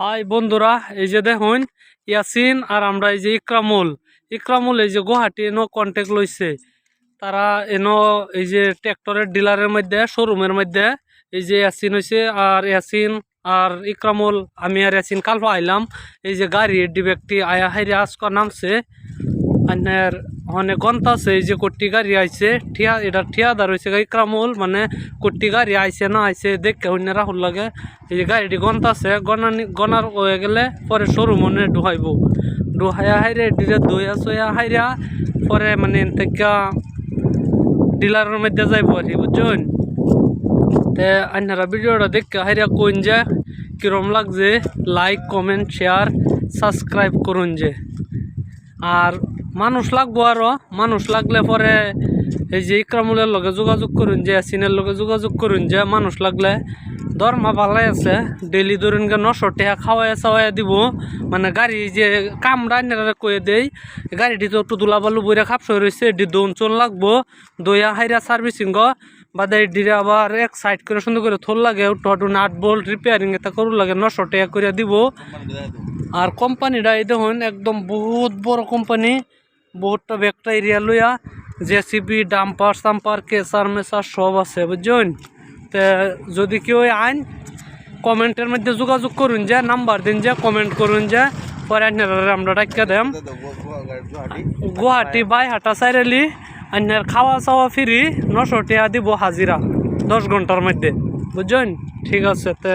High বন্ধুরা, এই যে দেখুন ইয়াসিন আর আমরা এই যে ইকরামুল এই যে গুয়াহাটি এনো কন্ট্যাক্ট লইছে। তারা এনো এই যে ট্র্যাক্টরের ডিলারের মধ্যে শোরুমের মধ্যে এই যে ইয়াসিন হয়েছে আর ইয়াসিন আর ইকরামুল আমি আর ইয়াসিন কালফা আইলাম। এই যে গাড়ির ডিবেকটি আয়া হাইরে আজকা নামছে আইনের অনেক গন্তা আছে। এই যে কোটি গাড়ি আইছে এটা ঠিয়াদার হয়েছে ইকরামুল, মানে কোটি গাড়ি আইছে না আইছে দেখে অন্য রাহুল লাগে। এই যে গাড়িটি গন্তা আছে, গনার হয়ে গেলে পরে শোরুম মনে ডুহাইব, ডুহাইয়া হাইরে ডিলে দইয়া সইয়া হাইরা পরে মানে থেকে ডিলারের মধ্যে যাইব আর কি, বুঝছেন। তে আপনারা ভিডিওটা দেখে হাইরা কোন যে কিরম লাগছে, লাইক কমেন্ট শেয়ার সাবস্ক্রাইব করুন যে। আর মানুষ লাগবো, আরও মানুষ লাগলে পরে এই যে ইকরামুলের লগে যোগাযোগ করুন যে, ইয়াসিনের লগে যোগাযোগ করুন যে। মানুষ লাগলে দরমা ভালাই আছে, ডেলি ধরুন 900 টাকা খাওয়াই চাওয়াই দিব। মানে গাড়ি যে কামরা কয়ে দেই, গাড়িটি তো একটু দুলাবালু বইরা খাপসই রয়েছে, এটি দৌন লাগবো দইয়া হাইরা সার্ভিসিং বাদে এটিরে আবার এক সাইড করে সুন্দর করে থোল লাগে, একটু নাট বোল্ট রিপেয়ারিং এটা করু লাগে 900 টাকা করে দিব। আর কোম্পানিটা এই দেখুন একদম বহুত বড় কোম্পানি, বহুতটা একটা এরিয়া লইয়া জেসিবি ডাম্পার সাম্পার কেসার মেসার সব আছে, বুঝছেন। তো যদি কেউ আইন কমেন্টের মধ্যে যোগাযোগ করুন যে, নাম্বার দিন যে, কমেন্ট করুন যে, পরে আমরা ডাক্কা দেম। গুয়াহাটি বাইহাটা চাইরালি আইনার খাওয়া চাওয়া ফ্রি, 900 টাকা দিব হাজিরা 10 ঘন্টার মধ্যে, বুঝছেন। ঠিক আছে তে।